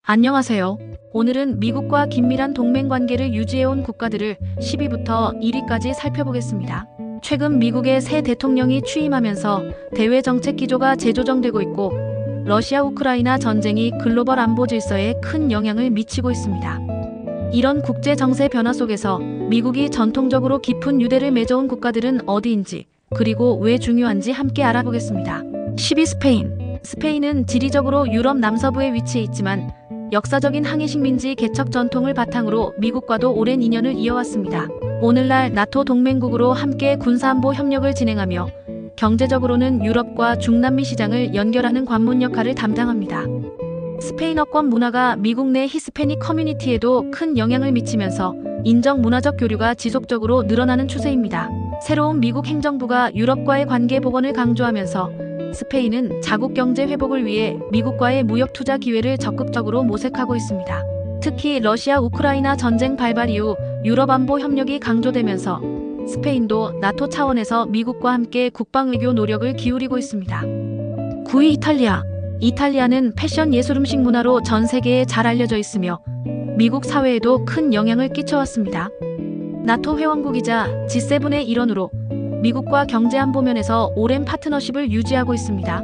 안녕하세요. 오늘은 미국과 긴밀한 동맹 관계를 유지해온 국가들을 10위부터 1위까지 살펴보겠습니다. 최근 미국의 새 대통령이 취임하면서 대외 정책 기조가 재조정되고 있고 러시아 우크라이나 전쟁이 글로벌 안보 질서에 큰 영향을 미치고 있습니다. 이런 국제 정세 변화 속에서 미국이 전통적으로 깊은 유대를 맺어온 국가들은 어디인지 그리고 왜 중요한지 함께 알아보겠습니다. 10위 스페인. 스페인은 지리적으로 유럽 남서부에 위치해 있지만 역사적인 항해식민지 개척 전통을 바탕으로 미국과도 오랜 인연을 이어왔습니다. 오늘날 나토 동맹국으로 함께 군사안보 협력을 진행하며 경제적으로는 유럽과 중남미 시장을 연결하는 관문 역할을 담당합니다. 스페인어권 문화가 미국 내 히스패닉 커뮤니티에도 큰 영향을 미치면서 인정 문화적 교류가 지속적으로 늘어나는 추세입니다. 새로운 미국 행정부가 유럽과의 관계 복원을 강조하면서 스페인은 자국 경제 회복을 위해 미국과의 무역 투자 기회를 적극적으로 모색하고 있습니다. 특히 러시아 우크라이나 전쟁 발발 이후 유럽 안보 협력이 강조되면서 스페인도 나토 차원에서 미국과 함께 국방 외교 노력을 기울이고 있습니다. 9위 이탈리아. 이탈리아는 패션 예술 음식 문화로 전 세계에 잘 알려져 있으며 미국 사회에도 큰 영향을 끼쳐왔습니다. 나토 회원국이자 G7의 일원으로 미국과 경제 안보 면에서 오랜 파트너십을 유지하고 있습니다.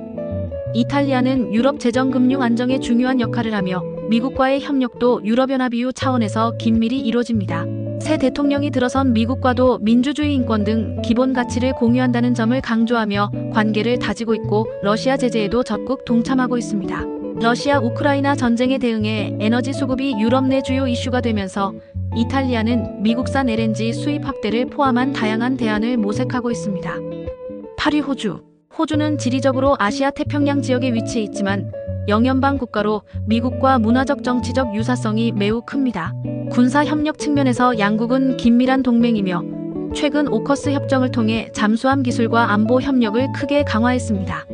이탈리아는 유럽 재정금융 안정에 중요한 역할을 하며 미국과의 협력도 유럽연합 EU 차원에서 긴밀히 이루어집니다. 새 대통령이 들어선 미국과도 민주주의 인권 등 기본 가치를 공유한다는 점을 강조하며 관계를 다지고 있고 러시아 제재에도 적극 동참하고 있습니다. 러시아 우크라이나 전쟁에 대응해 에너지 수급이 유럽 내 주요 이슈가 되면서 이탈리아는 미국산 LNG 수입 확대를 포함한 다양한 대안을 모색하고 있습니다. 8위 호주. 호주는 지리적으로 아시아 태평양 지역에 위치해 있지만 영연방 국가로 미국과 문화적 정치적 유사성이 매우 큽니다. 군사 협력 측면에서 양국은 긴밀한 동맹이며 최근 오커스 협정을 통해 잠수함 기술과 안보 협력을 크게 강화했습니다.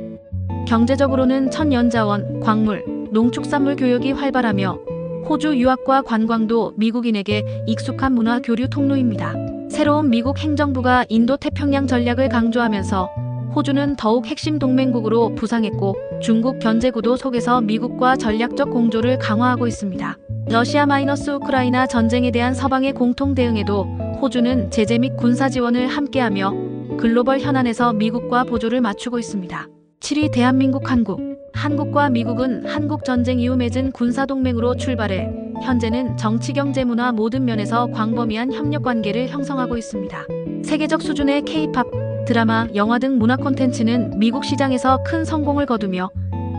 경제적으로는 천연자원, 광물, 농축산물 교역이 활발하며 호주 유학과 관광도 미국인에게 익숙한 문화 교류 통로입니다. 새로운 미국 행정부가 인도태평양 전략을 강조하면서 호주는 더욱 핵심 동맹국으로 부상했고 중국 견제 구도 속에서 미국과 전략적 공조를 강화하고 있습니다. 러시아-우크라이나 전쟁에 대한 서방의 공통 대응에도 호주는 제재 및 군사 지원을 함께하며 글로벌 현안에서 미국과 보조를 맞추고 있습니다. 7위 대한민국 한국. 한국과 미국은 한국전쟁 이후 맺은 군사동맹으로 출발해 현재는 정치, 경제, 문화 모든 면에서 광범위한 협력관계를 형성하고 있습니다. 세계적 수준의 K-팝, 드라마, 영화 등 문화 콘텐츠는 미국 시장에서 큰 성공을 거두며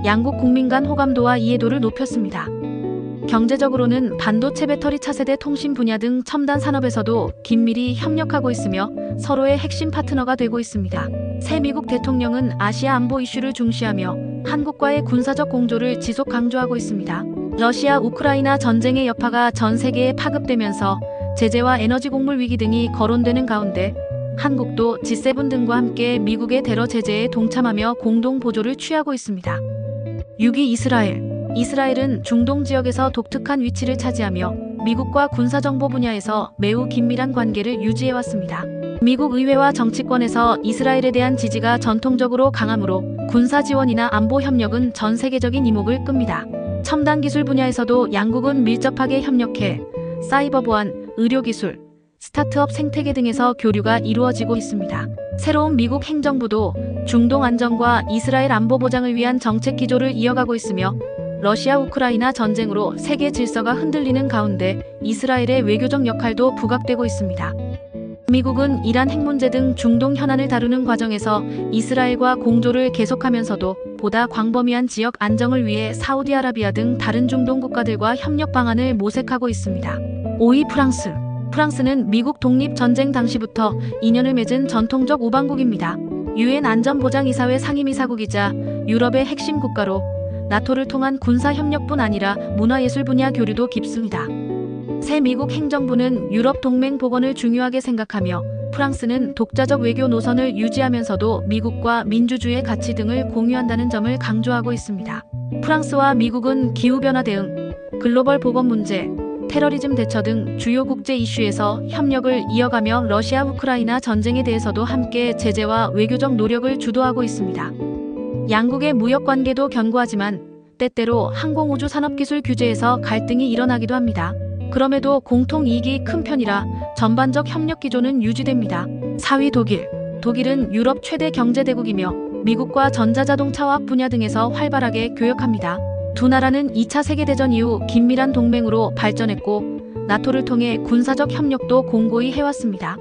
양국 국민 간 호감도와 이해도를 높였습니다. 경제적으로는 반도체, 배터리, 차세대 통신 분야 등 첨단 산업에서도 긴밀히 협력하고 있으며 서로의 핵심 파트너가 되고 있습니다. 새 미국 대통령은 아시아 안보 이슈를 중시하며 한국과의 군사적 공조를 지속 강조하고 있습니다. 러시아 우크라이나 전쟁의 여파가 전 세계에 파급되면서 제재와 에너지 곡물 위기 등이 거론되는 가운데 한국도 G7 등과 함께 미국의 테러 제재에 동참하며 공동 보조를 취하고 있습니다. 6위 이스라엘. 이스라엘은 중동 지역에서 독특한 위치를 차지하며 미국과 군사정보 분야에서 매우 긴밀한 관계를 유지해왔습니다. 미국 의회와 정치권에서 이스라엘에 대한 지지가 전통적으로 강하므로 군사 지원이나 안보 협력은 전 세계적인 이목을 끕니다. 첨단 기술 분야에서도 양국은 밀접하게 협력해 사이버 보안, 의료기술, 스타트업 생태계 등에서 교류가 이루어지고 있습니다. 새로운 미국 행정부도 중동 안정과 이스라엘 안보 보장을 위한 정책 기조를 이어가고 있으며 러시아 우크라이나 전쟁으로 세계 질서가 흔들리는 가운데 이스라엘의 외교적 역할도 부각되고 있습니다. 미국은 이란 핵 문제 등 중동 현안을 다루는 과정에서 이스라엘과 공조를 계속하면서도 보다 광범위한 지역 안정을 위해 사우디아라비아 등 다른 중동 국가들과 협력 방안을 모색하고 있습니다. 5위 프랑스. 프랑스는 미국 독립전쟁 당시부터 인연을 맺은 전통적 우방국입니다. UN 안전보장이사회 상임이사국이자 유럽의 핵심 국가로 나토를 통한 군사협력뿐 아니라 문화예술 분야 교류도 깊습니다. 새 미국 행정부는 유럽 동맹 복원을 중요하게 생각하며 프랑스는 독자적 외교 노선을 유지하면서도 미국과 민주주의 가치 등을 공유한다는 점을 강조하고 있습니다. 프랑스와 미국은 기후변화 대응, 글로벌 보건 문제, 테러리즘 대처 등 주요 국제 이슈에서 협력을 이어가며 러시아 우크라이나 전쟁에 대해서도 함께 제재와 외교적 노력을 주도하고 있습니다. 양국의 무역 관계도 견고하지만 때때로 항공우주 산업기술 규제에서 갈등이 일어나기도 합니다. 그럼에도 공통 이익이 큰 편이라 전반적 협력 기조는 유지됩니다. 4위 독일. 독일은 유럽 최대 경제대국이며 미국과 전자자동차화학 분야 등에서 활발하게 교역합니다. 두 나라는 2차 세계대전 이후 긴밀한 동맹으로 발전했고 나토를 통해 군사적 협력도 공고히 해왔습니다.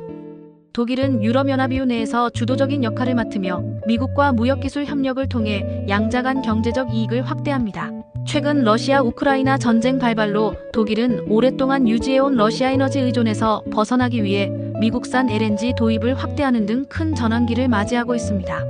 독일은 유럽연합 이후 내에서 주도적인 역할을 맡으며 미국과 무역기술 협력을 통해 양자 간 경제적 이익을 확대합니다. 최근 러시아 우크라이나 전쟁 발발로 독일은 오랫동안 유지해온 러시아 에너지 의존에서 벗어나기 위해 미국산 LNG 도입을 확대하는 등 큰 전환기를 맞이하고 있습니다.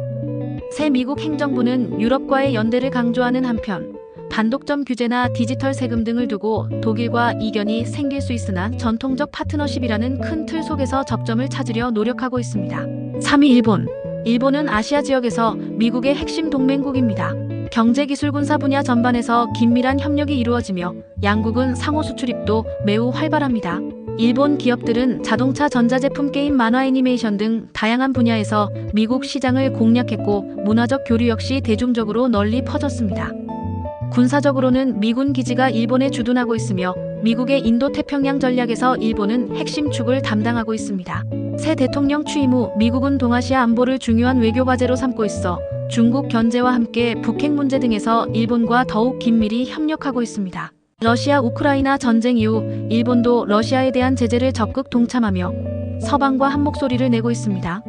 새 미국 행정부는 유럽과의 연대를 강조하는 한편 반독점 규제나 디지털 세금 등을 두고 독일과 이견이 생길 수 있으나 전통적 파트너십이라는 큰 틀 속에서 접점을 찾으려 노력하고 있습니다. 3위 일본. 일본은 아시아 지역에서 미국의 핵심 동맹국입니다. 경제, 기술, 군사 분야 전반에서 긴밀한 협력이 이루어지며 양국은 상호 수출입도 매우 활발합니다. 일본 기업들은 자동차, 전자제품, 게임, 만화, 애니메이션 등 다양한 분야에서 미국 시장을 공략했고 문화적 교류 역시 대중적으로 널리 퍼졌습니다. 군사적으로는 미군 기지가 일본에 주둔하고 있으며 미국의 인도태평양 전략에서 일본은 핵심 축을 담당하고 있습니다. 새 대통령 취임 후 미국은 동아시아 안보를 중요한 외교 과제로 삼고 있어 중국 견제와 함께 북핵 문제 등에서 일본과 더욱 긴밀히 협력하고 있습니다. 러시아 우크라이나 전쟁 이후 일본도 러시아에 대한 제재를 적극 동참하며 서방과 한 목소리를 내고 있습니다.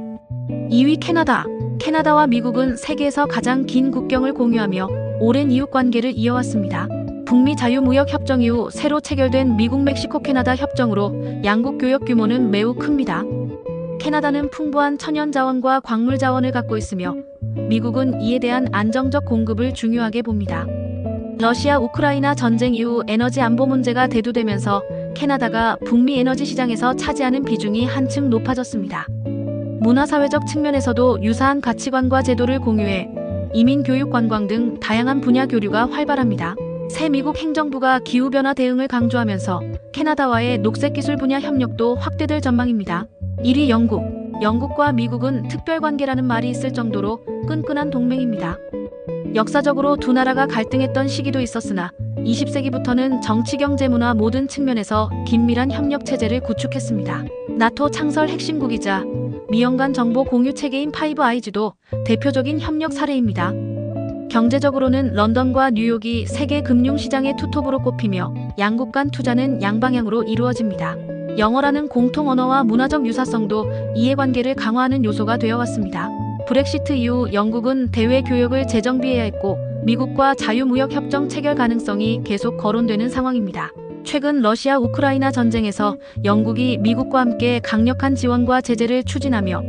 2위 캐나다. 캐나다와 미국은 세계에서 가장 긴 국경을 공유하며 오랜 이웃관계를 이어왔습니다. 북미 자유무역협정 이후 새로 체결된 미국-멕시코-캐나다 협정으로 양국 교역 규모는 매우 큽니다. 캐나다는 풍부한 천연자원과 광물자원을 갖고 있으며 미국은 이에 대한 안정적 공급을 중요하게 봅니다. 러시아 우크라이나 전쟁 이후 에너지 안보 문제가 대두되면서 캐나다가 북미 에너지 시장에서 차지하는 비중이 한층 높아졌습니다. 문화사회적 측면에서도 유사한 가치관과 제도를 공유해 이민, 교육, 관광 등 다양한 분야 교류가 활발합니다. 새 미국 행정부가 기후변화 대응을 강조하면서 캐나다와의 녹색기술 분야 협력도 확대될 전망입니다. 1위 영국. 영국과 미국은 특별관계라는 말이 있을 정도로 끈끈한 동맹입니다. 역사적으로 두 나라가 갈등했던 시기도 있었으나 20세기부터는 정치, 경제, 문화 모든 측면에서 긴밀한 협력 체제를 구축했습니다. 나토 창설 핵심국이자 미연간 정보 공유 체계인 파이브 아이즈도 대표적인 협력 사례입니다. 경제적으로는 런던과 뉴욕이 세계 금융시장의 투톱으로 꼽히며 양국 간 투자는 양방향으로 이루어집니다. 영어라는 공통 언어와 문화적 유사성도 이해관계를 강화하는 요소가 되어왔습니다. 브렉시트 이후 영국은 대외 교역을 재정비해야 했고 미국과 자유무역협정 체결 가능성이 계속 거론되는 상황입니다. 최근 러시아 우크라이나 전쟁에서 영국이 미국과 함께 강력한 지원과 제재를 추진하며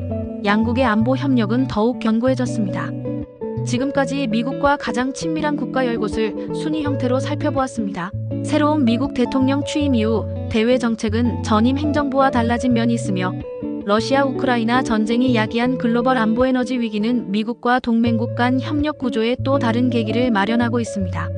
양국의 안보 협력은 더욱 견고해졌습니다. 지금까지 미국과 가장 친밀한 국가 10곳을 순위 형태로 살펴보았습니다. 새로운 미국 대통령 취임 이후 대외 정책은 전임 행정부와 달라진 면이 있으며 러시아 우크라이나 전쟁이 야기한 글로벌 안보 에너지 위기는 미국과 동맹국 간 협력 구조에 또 다른 계기를 마련하고 있습니다.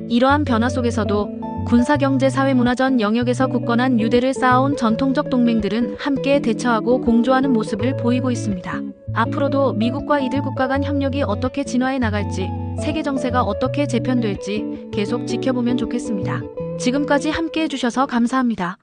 이러한 변화 속에서도 군사, 경제, 사회, 문화 전 영역에서 굳건한 유대를 쌓아온 전통적 동맹들은 함께 대처하고 공조하는 모습을 보이고 있습니다. 앞으로도 미국과 이들 국가 간 협력이 어떻게 진화해 나갈지, 세계 정세가 어떻게 재편될지 계속 지켜보면 좋겠습니다. 지금까지 함께 해주셔서 감사합니다.